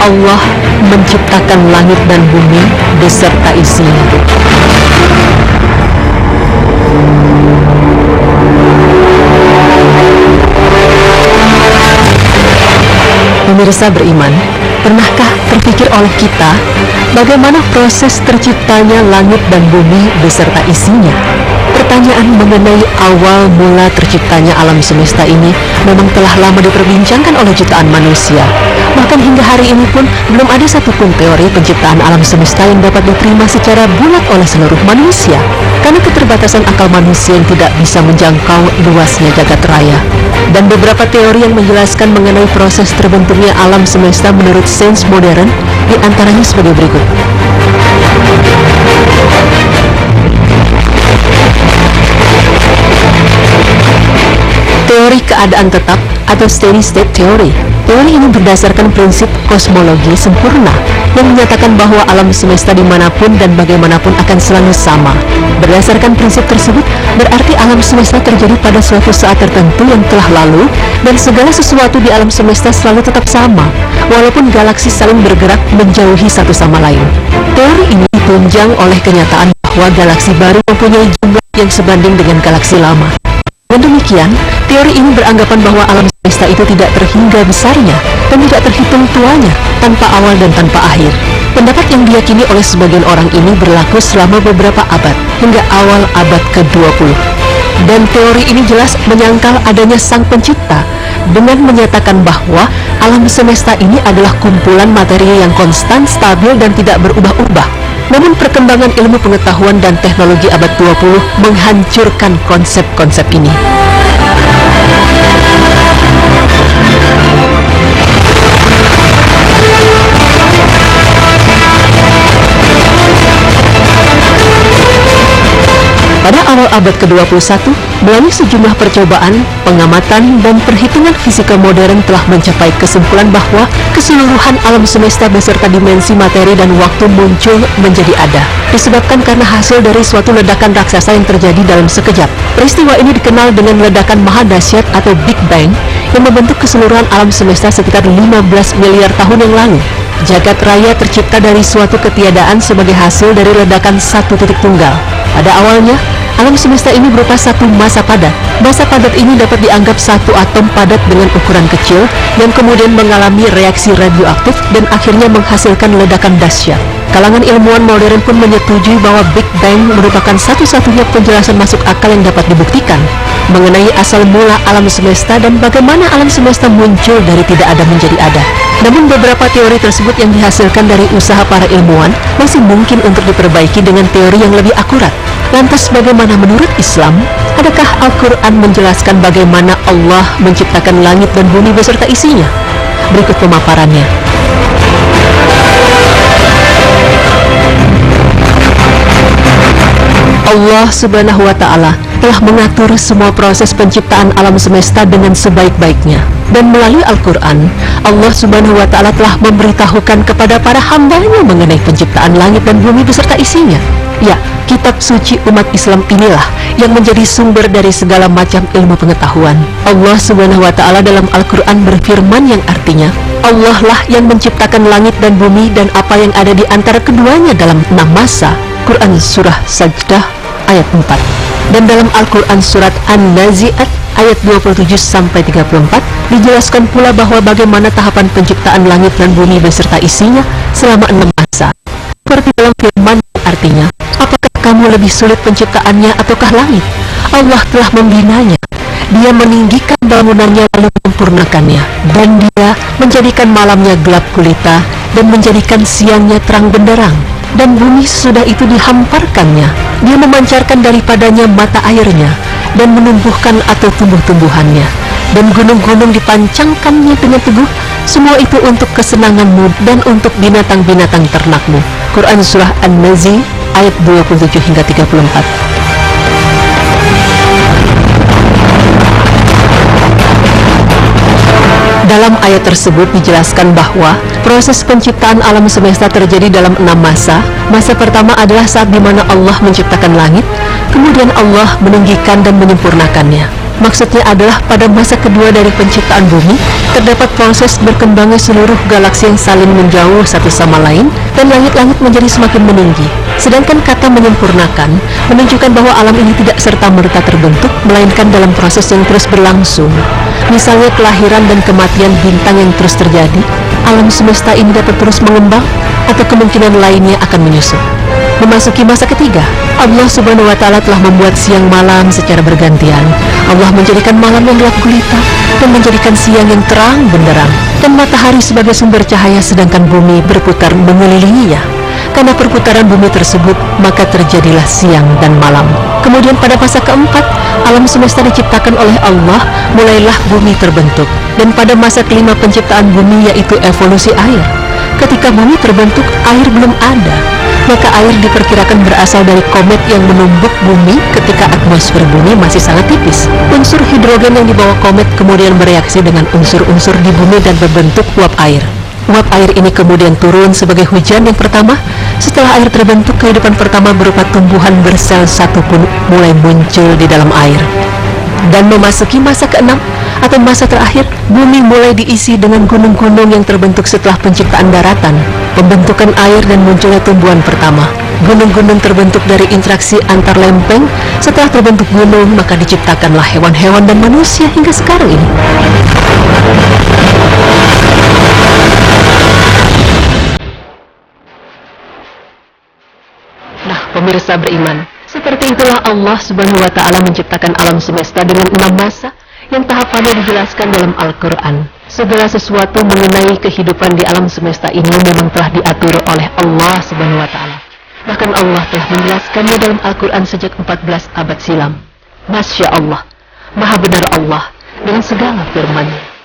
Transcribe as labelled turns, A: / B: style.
A: Allah menciptakan langit dan bumi beserta isinya. Pemirsa beriman, pernahkah terpikir oleh kita bagaimana proses terciptanya langit dan bumi beserta isinya? Pertanyaan mengenai awal mula terciptanya alam semesta ini memang telah lama diperbincangkan oleh jutaan manusia. Bahkan hingga hari ini pun belum ada satupun teori penciptaan alam semesta yang dapat diterima secara bulat oleh seluruh manusia, karena keterbatasan akal manusia yang tidak bisa menjangkau luasnya jagat raya. Dan beberapa teori yang menjelaskan mengenai proses terbentuknya alam semesta menurut sains modern, diantaranya sebagai berikut. Teori keadaan tetap atau steady state theory. Teori ini berdasarkan prinsip kosmologi sempurna yang menyatakan bahwa alam semesta dimanapun dan bagaimanapun akan selalu sama. Berdasarkan prinsip tersebut, berarti alam semesta terjadi pada suatu saat tertentu yang telah lalu, dan segala sesuatu di alam semesta selalu tetap sama, walaupun galaksi saling bergerak menjauhi satu sama lain. Teori ini ditunjang oleh kenyataan bahwa galaksi baru mempunyai jumlah yang sebanding dengan galaksi lama. Dengan demikian, teori ini beranggapan bahwa alam semesta itu tidak terhingga besarnya dan tidak terhitung tuanya, tanpa awal dan tanpa akhir. Pendapat yang diyakini oleh sebagian orang ini berlaku selama beberapa abad, hingga awal abad ke-20. Dan teori ini jelas menyangkal adanya sang pencipta, dengan menyatakan bahwa alam semesta ini adalah kumpulan materi yang konstan, stabil, dan tidak berubah-ubah. Namun perkembangan ilmu pengetahuan dan teknologi abad 20 menghancurkan konsep-konsep ini. Pada awal abad ke-21, melalui sejumlah percobaan, pengamatan, dan perhitungan fisika modern telah mencapai kesimpulan bahwa keseluruhan alam semesta beserta dimensi materi dan waktu muncul menjadi ada, disebabkan karena hasil dari suatu ledakan raksasa yang terjadi dalam sekejap. Peristiwa ini dikenal dengan ledakan maha dahsyat atau Big Bang yang membentuk keseluruhan alam semesta sekitar 15 miliar tahun yang lalu. Jagat raya tercipta dari suatu ketiadaan sebagai hasil dari ledakan satu titik tunggal. Pada awalnya, alam semesta ini berupa satu massa padat. Massa padat ini dapat dianggap satu atom padat dengan ukuran kecil yang kemudian mengalami reaksi radioaktif dan akhirnya menghasilkan ledakan dahsyat. Kalangan ilmuwan modern pun menyetujui bahwa Big Bang merupakan satu-satunya penjelasan masuk akal yang dapat dibuktikan mengenai asal mula alam semesta dan bagaimana alam semesta muncul dari tidak ada menjadi ada. Namun beberapa teori tersebut yang dihasilkan dari usaha para ilmuwan masih mungkin untuk diperbaiki dengan teori yang lebih akurat. Lantas bagaimana menurut Islam? Adakah Al-Quran menjelaskan bagaimana Allah menciptakan langit dan bumi beserta isinya? Berikut pemaparannya. Allah Subhanahu wa Ta'ala telah mengatur semua proses penciptaan alam semesta dengan sebaik-baiknya. Dan melalui Al-Quran, Allah Subhanahu wa Ta'ala telah memberitahukan kepada para hambanya mengenai penciptaan langit dan bumi beserta isinya. Ya, kitab suci umat Islam inilah yang menjadi sumber dari segala macam ilmu pengetahuan. Allah Subhanahu wa Ta'ala dalam Al-Quran berfirman yang artinya, Allah lah yang menciptakan langit dan bumi dan apa yang ada di antara keduanya dalam 6 masa. Quran Surah Sajdah ayat 4. Dan dalam Al-Quran Surat An-Nazi'at ayat 27-34 dijelaskan pula bahwa bagaimana tahapan penciptaan langit dan bumi beserta isinya selama 6 masa. Seperti dalam firman artinya, apakah kamu lebih sulit penciptaannya ataukah langit? Allah telah membinanya. Dia meninggikan bangunannya lalu menyempurnakannya, dan Dia menjadikan malamnya gelap gulita dan menjadikan siangnya terang benderang. Dan bumi sesudah itu dihamparkannya. Dia memancarkan daripadanya mata airnya dan menumbuhkan atau tumbuh-tumbuhannya. Dan gunung-gunung dipancangkannya dengan teguh. Semua itu untuk kesenanganmu dan untuk binatang-binatang ternakmu. Quran Surah An-Nazi ayat 27-34. Dalam ayat tersebut dijelaskan bahwa proses penciptaan alam semesta terjadi dalam 6 masa. Masa pertama adalah saat dimana Allah menciptakan langit, kemudian Allah meninggikan dan menyempurnakannya. Maksudnya adalah pada masa kedua dari penciptaan bumi, terdapat proses berkembangnya seluruh galaksi yang saling menjauh satu sama lain, dan langit-langit menjadi semakin meninggi. Sedangkan kata menyempurnakan menunjukkan bahwa alam ini tidak serta-merta terbentuk, melainkan dalam proses yang terus berlangsung. Misalnya kelahiran dan kematian bintang yang terus terjadi, alam semesta ini dapat terus mengembang, atau kemungkinan lainnya akan menyusul. Memasuki masa ketiga, Allah Subhanahu wa Ta'ala telah membuat siang malam secara bergantian. Allah menjadikan malam yang gelap gulita dan menjadikan siang yang terang benderang, dan matahari sebagai sumber cahaya, sedangkan bumi berputar mengelilinginya. Karena perputaran bumi tersebut, maka terjadilah siang dan malam. Kemudian pada masa keempat, alam semesta diciptakan oleh Allah, mulailah bumi terbentuk. Dan pada masa kelima penciptaan bumi, yaitu evolusi air. Ketika bumi terbentuk, air belum ada. Maka air diperkirakan berasal dari komet yang menumbuk bumi ketika atmosfer bumi masih sangat tipis. Unsur hidrogen yang dibawa komet kemudian bereaksi dengan unsur-unsur di bumi dan berbentuk uap air. Uap air ini kemudian turun sebagai hujan yang pertama. Setelah air terbentuk, kehidupan pertama berupa tumbuhan bersel satu pun mulai muncul di dalam air. Dan memasuki masa keenam atau masa terakhir, bumi mulai diisi dengan gunung-gunung yang terbentuk setelah penciptaan daratan, pembentukan air, dan munculnya tumbuhan pertama. Gunung-gunung terbentuk dari interaksi antar lempeng. Setelah terbentuk gunung, maka diciptakanlah hewan-hewan dan manusia hingga sekarang ini. Nah, pemirsa beriman, seperti itulah Allah Subhanahu wa Ta'ala menciptakan alam semesta dengan 6 masa yang tahapannya dijelaskan dalam Al-Quran. Segala sesuatu mengenai kehidupan di alam semesta ini memang telah diatur oleh Allah Subhanahu wa Ta'ala. Bahkan Allah telah menjelaskannya dalam Al-Quran sejak 14 abad silam. Masya Allah, maha benar Allah dengan segala firman-Nya.